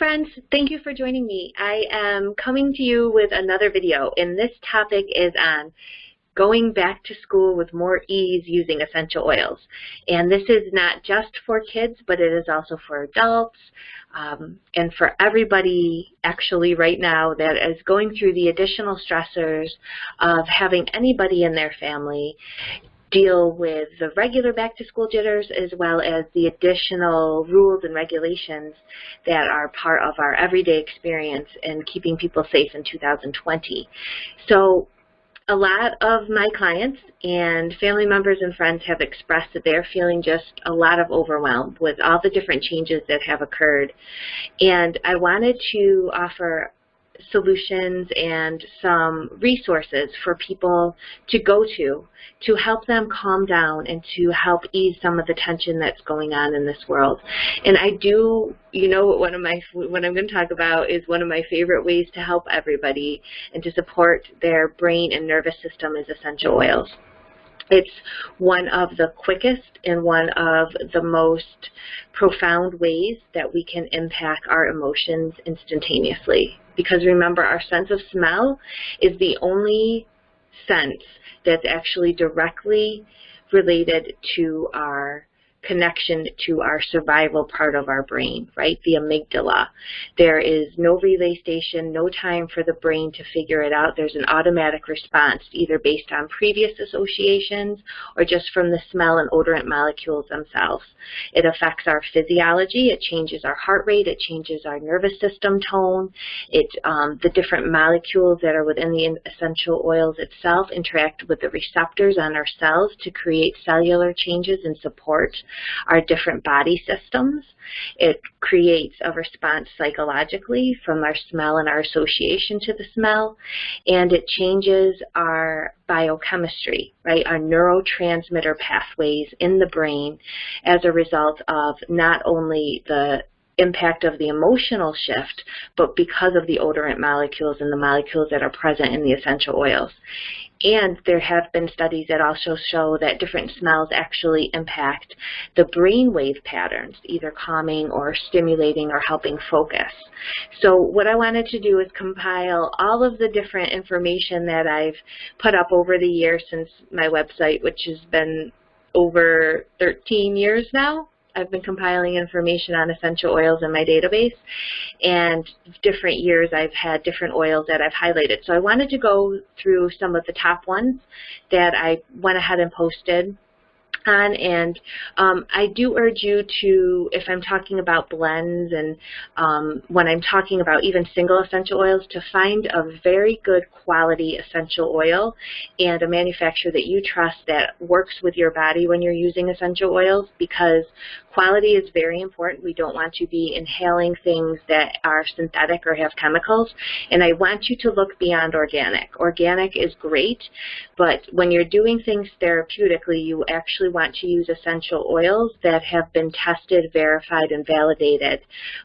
Friends, thank you for joining me. I am coming to you with another video, and this topic is on going back to school with more ease using essential oils. And this is not just for kids, but it is also for adults and for everybody actually right now that is going through the additional stressors of having anybody in their family deal with the regular back-to-school jitters as well as the additional rules and regulations that are part of our everyday experience in keeping people safe in 2020. So a lot of my clients and family members and friends have expressed that they're feeling just a lot of overwhelm with all the different changes that have occurred. And I wanted to offer solutions and some resources for people to go to help them calm down and to help ease some of the tension that's going on in this world. And I do, what I'm going to talk about is one of my favorite ways to help everybody and to support their brain and nervous system is essential oils. It's one of the quickest and one of the most profound ways that we can impact our emotions instantaneously. Because remember, our sense of smell is the only sense that's actually directly related to our connection to our survival part of our brain, right? The amygdala. There is no relay station, no time for the brain to figure it out. There's an automatic response, either based on previous associations or just from the smell and odorant molecules themselves. It affects our physiology. It changes our heart rate. It changes our nervous system tone. The different molecules that are within the essential oils itself interact with the receptors on our cells to create cellular changes and support our different body systems. It creates a response psychologically from our smell and our association to the smell, and it changes our biochemistry, right, our neurotransmitter pathways in the brain as a result of not only the impact of the emotional shift, but because of the odorant molecules and the molecules that are present in the essential oils. And there have been studies that also show that different smells actually impact the brainwave patterns, either calming or stimulating or helping focus. So what I wanted to do is compile all of the different information that I've put up over the years since my website, which has been over 13 years now. I've been compiling information on essential oils in my database, and different years I've had different oils that I've highlighted. So I wanted to go through some of the top ones that I went ahead and posted on, and I do urge you to, if I'm talking about blends and when I'm talking about even single essential oils, to find a very good quality essential oil and a manufacturer that you trust that works with your body when you're using essential oils, because quality is very important. We don't want to be inhaling things that are synthetic or have chemicals, and I want you to look beyond organic. Organic is great, but when you're doing things therapeutically, you actually want to use essential oils that have been tested, verified, and validated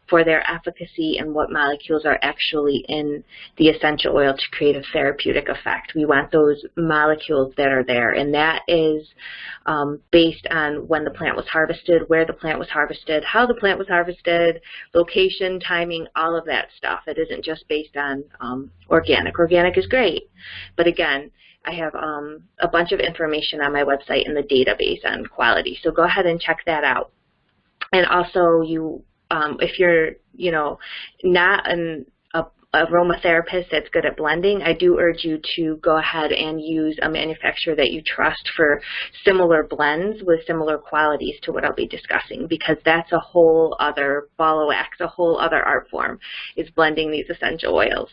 for their efficacy and what molecules are actually in the essential oil to create a therapeutic effect. We want those molecules that are there, and that is based on when the plant was harvested, where the plant was harvested, how the plant was harvested, location, timing, all of that stuff. It isn't just based on organic. Organic is great, but again, I have a bunch of information on my website in the database on quality, so go ahead and check that out. And also, if you're not an aromatherapist that's good at blending, I do urge you to go ahead and use a manufacturer that you trust for similar blends with similar qualities to what I'll be discussing, because that's a whole other ball of wax, a whole other art form, is blending these essential oils.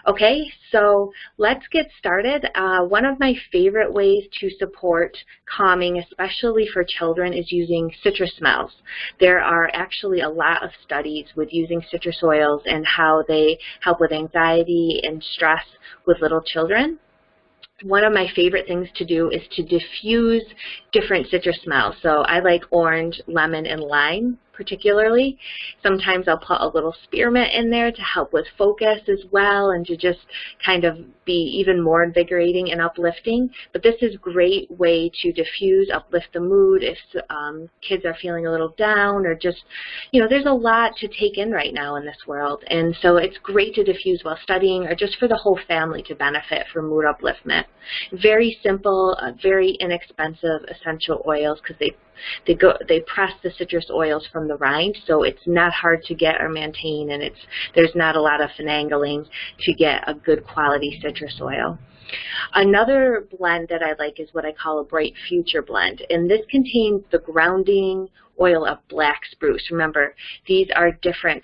Okay, so let's get started. One of my favorite ways to support calming, especially for children, is using citrus smells. There are actually a lot of studies with using citrus oils and how they help with anxiety and stress with little children. One of my favorite things to do is to diffuse different citrus smells. So I like orange, lemon, and lime particularly. Sometimes I'll put a little spearmint in there to help with focus as well and to just kind of be even more invigorating and uplifting. But this is a great way to diffuse, uplift the mood if kids are feeling a little down or just, you know, there's a lot to take in right now in this world. And so it's great to diffuse while studying or just for the whole family to benefit from mood upliftment. Very simple, very inexpensive essential oils because they press the citrus oils from the rind, so it's not hard to get or maintain, and there's not a lot of finagling to get a good quality citrus oil. Another blend that I like is what I call a Bright Future blend, and this contains the grounding oil of black spruce. Remember, these are different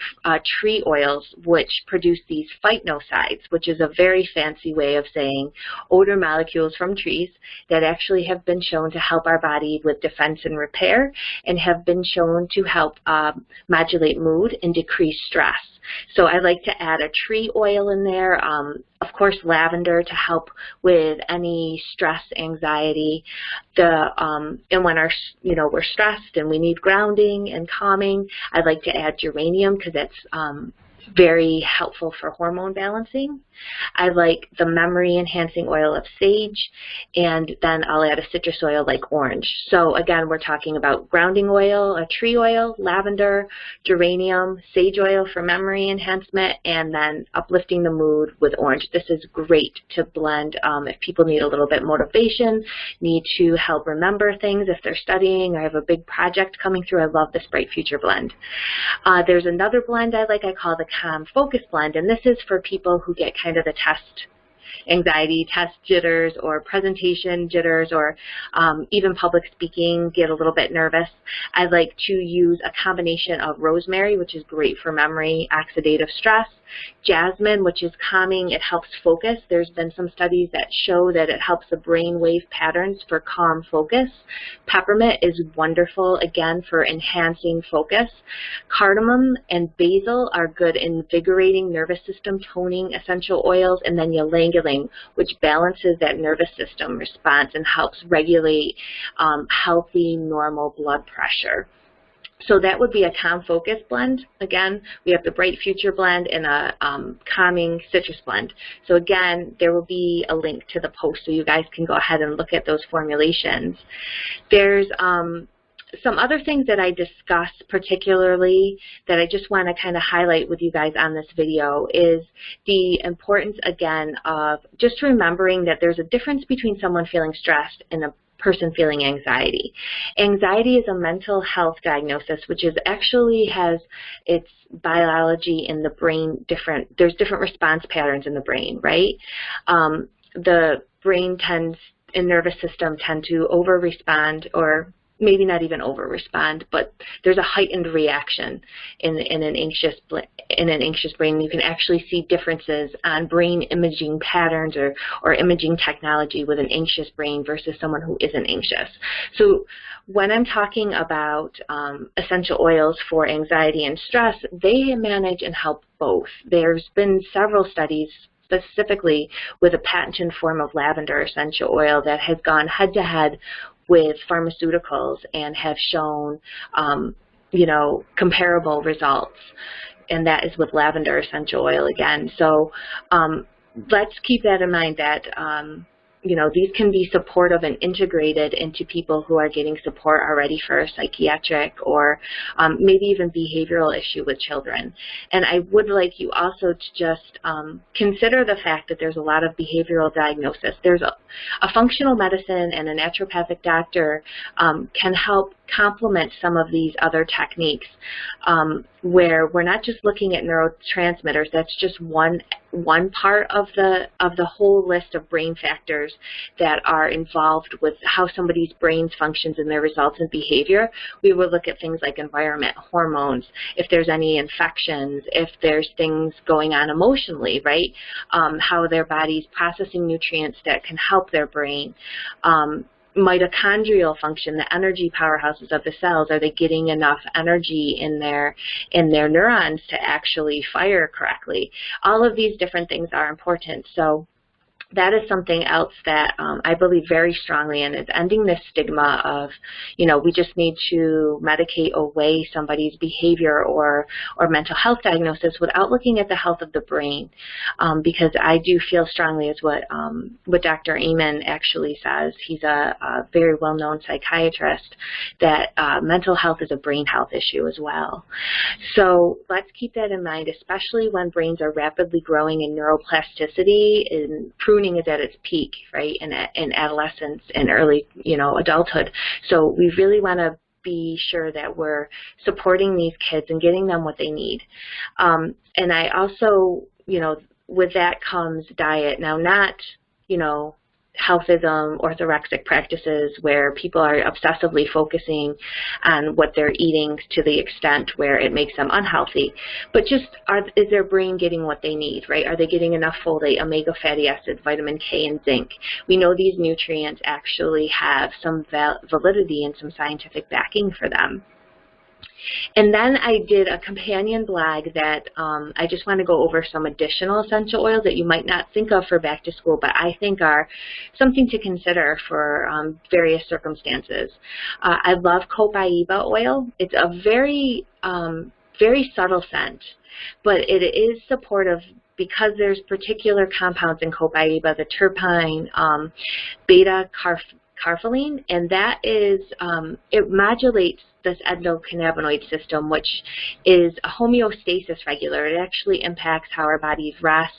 tree oils which produce these phytonosides, which is a very fancy way of saying odor molecules from trees that actually have been shown to help our body with defense and repair and have been shown to help modulate mood and decrease stress. So I like to add a tree oil in there, of course lavender to help with any stress, anxiety. And when we're stressed and we need grounding and calming, I like to add geranium because that's very helpful for hormone balancing. I like the memory enhancing oil of sage, and then I'll add a citrus oil like orange. So again, we're talking about grounding oil, a tree oil, lavender, geranium, sage oil for memory enhancement, and then uplifting the mood with orange. This is great to blend if people need a little bit motivation, need to help remember things if they're studying or have a big project coming through. I love this Bright Future blend. There's another blend I like, I call the Calm Focus blend, and this is for people who get kind of the test anxiety, test jitters, or presentation jitters, or even public speaking, get a little bit nervous. I like to use a combination of rosemary, which is great for memory, oxidative stress, jasmine, which is calming, it helps focus. There's been some studies that show that it helps the brain wave patterns for calm focus. Peppermint is wonderful, again, for enhancing focus. Cardamom and basil are good invigorating nervous system toning essential oils, and then ylang-ylang, which balances that nervous system response and helps regulate healthy, normal blood pressure. So that would be a Calm Focus blend. Again, we have the Bright Future blend and a calming citrus blend. So again, there will be a link to the post so you guys can go ahead and look at those formulations. There's some other things that I discussed particularly that I just want to kind of highlight with you guys on this video is the importance, again, of just remembering that there's a difference between someone feeling stressed and a person feeling anxiety. Anxiety is a mental health diagnosis, which is actually has its biology in the brain there's different response patterns in the brain, right? The brain and nervous system tend to over-respond, or maybe not even over-respond, but there's a heightened reaction in an anxious brain. You can actually see differences on brain imaging patterns or imaging technology with an anxious brain versus someone who isn't anxious. So when I'm talking about essential oils for anxiety and stress, they manage and help both. There's been several studies specifically with a patented form of lavender essential oil that has gone head-to-head with pharmaceuticals and have shown, comparable results, and that is with lavender essential oil again. So let's keep that in mind that these can be supportive and integrated into people who are getting support already for a psychiatric or maybe even behavioral issue with children. And I would like you also to just consider the fact that there's a lot of behavioral diagnosis. There's a functional medicine and a naturopathic doctor can help complement some of these other techniques where we're not just looking at neurotransmitters. That's just one part of the whole list of brain factors that are involved with how somebody's brain functions and their results in behavior. We will look at things like environment, hormones, if there's any infections, if there's things going on emotionally, right? How their body's processing nutrients that can help their brain. Mitochondrial function, the energy powerhouses of the cells, are they getting enough energy in their neurons to actually fire correctly? All of these different things are important. So that is something else that I believe very strongly in, is ending this stigma of, we just need to medicate away somebody's behavior or mental health diagnosis without looking at the health of the brain. Because I do feel strongly, is what Dr. Amen actually says. He's a very well-known psychiatrist, that mental health is a brain health issue as well. So let's keep that in mind, especially when brains are rapidly growing in neuroplasticity, and pruning is at its peak, right, in adolescence and early, adulthood. So we really want to be sure that we're supporting these kids and getting them what they need. And I also, with that comes diet. Now, not, healthism, orthorexic practices where people are obsessively focusing on what they're eating to the extent where it makes them unhealthy, but just is their brain getting what they need, right? Are they getting enough folate, omega fatty acid, vitamin K, and zinc? We know these nutrients actually have some validity and some scientific backing for them. And then I did a companion blog that I just want to go over some additional essential oils that you might not think of for back to school, but I think are something to consider for various circumstances. I love copaiba oil. It's a very, very subtle scent, but it is supportive because there's particular compounds in copaiba, the terpene, beta-carpholine, and that is, it modulates this endocannabinoid system, which is a homeostasis regulator. It actually impacts how our bodies rest,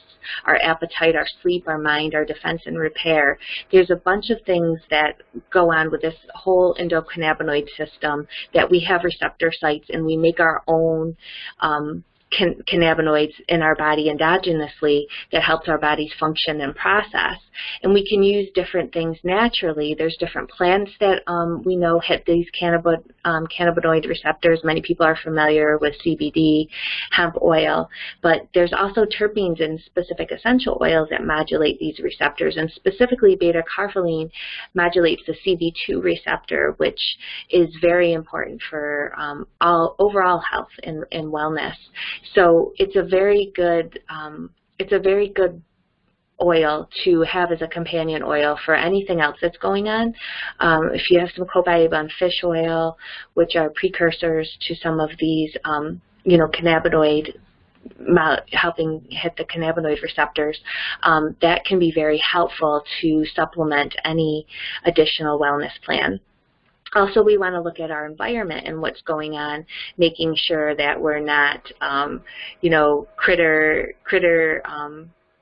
our appetite, our sleep, our mind, our defense and repair. There's a bunch of things that go on with this whole endocannabinoid system that we have receptor sites, and we make our own cannabinoids in our body endogenously that helps our bodies function and process. And we can use different things naturally. There's different plants that we know hit these cannabinoid receptors. Many people are familiar with CBD, hemp oil, but there's also terpenes in specific essential oils that modulate these receptors, and specifically beta-carpholine modulates the CB2 receptor, which is very important for overall health and wellness. So it's a very good oil to have as a companion oil for anything else that's going on. If you have some copaiba and fish oil, which are precursors to some of these, cannabinoid, helping hit the cannabinoid receptors, that can be very helpful to supplement any additional wellness plan. Also, we want to look at our environment and what's going on, making sure that we're not, critter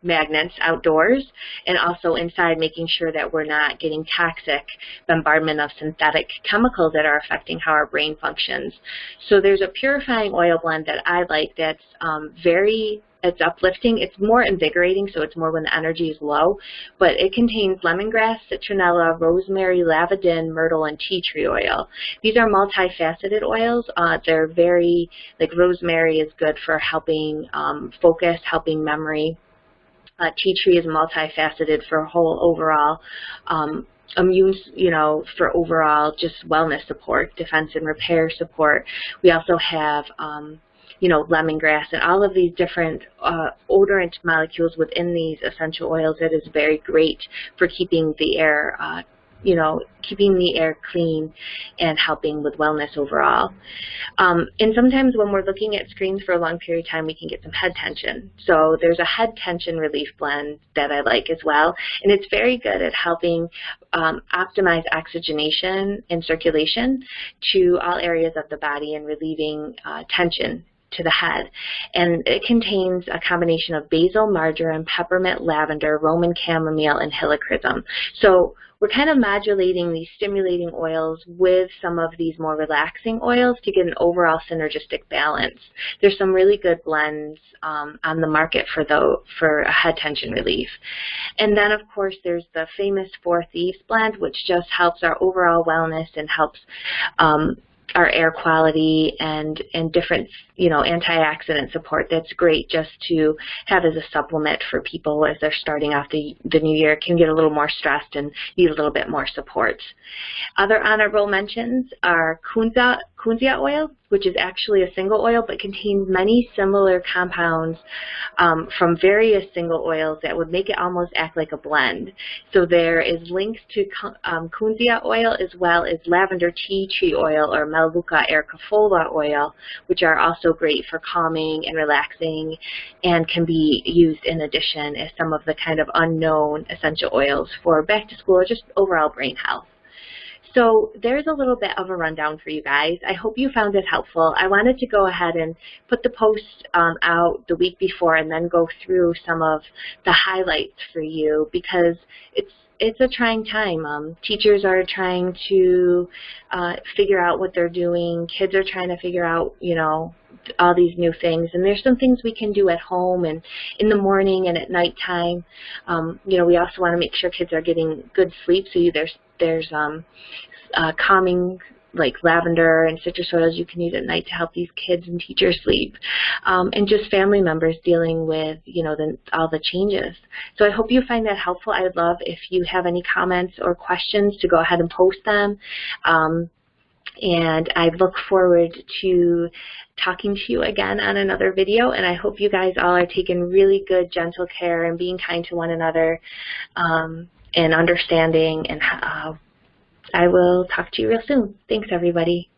magnets outdoors, and also inside, making sure that we're not getting toxic bombardment of synthetic chemicals that are affecting how our brain functions. So there's a purifying oil blend that I like that's it's uplifting. It's more invigorating, so it's more when the energy is low, but it contains lemongrass, citronella, rosemary, lavandin, myrtle, and tea tree oil. These are multifaceted oils. They're very, like rosemary is good for helping focus, helping memory. Tea tree is multifaceted for whole overall immune, for overall just wellness support, defense and repair support. We also have lemongrass and all of these different odorant molecules within these essential oils that is very great for keeping the air, keeping the air clean and helping with wellness overall. And sometimes when we're looking at screens for a long period of time, we can get some head tension. So there's a head tension relief blend that I like as well, and it's very good at helping optimize oxygenation and circulation to all areas of the body and relieving tension to the head. And it contains a combination of basil, marjoram, peppermint, lavender, Roman chamomile, and helichrysum. So we're kind of modulating these stimulating oils with some of these more relaxing oils to get an overall synergistic balance. There's some really good blends on the market for a head tension relief. And then, of course, there's the famous Four Thieves blend, which just helps our overall wellness and helps our air quality and different, antioxidant support. That's great just to have as a supplement for people as they're starting off the new year, can get a little more stressed and need a little bit more support. Other honorable mentions are kunza kunzia oil, which is actually a single oil but contains many similar compounds from various single oils that would make it almost act like a blend. So there is links to kunzia oil as well as lavender tea tree oil or Melaleuca ericofolia oil, which are also great for calming and relaxing and can be used in addition as some of the kind of unknown essential oils for back to school or just overall brain health. So there's a little bit of a rundown for you guys. I hope you found it helpful. I wanted to go ahead and put the post out the week before and then go through some of the highlights for you because it's a trying time. Teachers are trying to figure out what they're doing. Kids are trying to figure out, you know, all these new things. And there's some things we can do at home and in the morning and at nighttime. You know, we also want to make sure kids are getting good sleep. So there's calming like lavender and citrus oils you can use at night to help these kids and teachers sleep, and just family members dealing with, you know, all the changes. So I hope you find that helpful. I would love if you have any comments or questions to go ahead and post them. And I look forward to talking to you again on another video, and I hope you guys all are taking really good, gentle care and being kind to one another and understanding, and I will talk to you real soon. Thanks, everybody.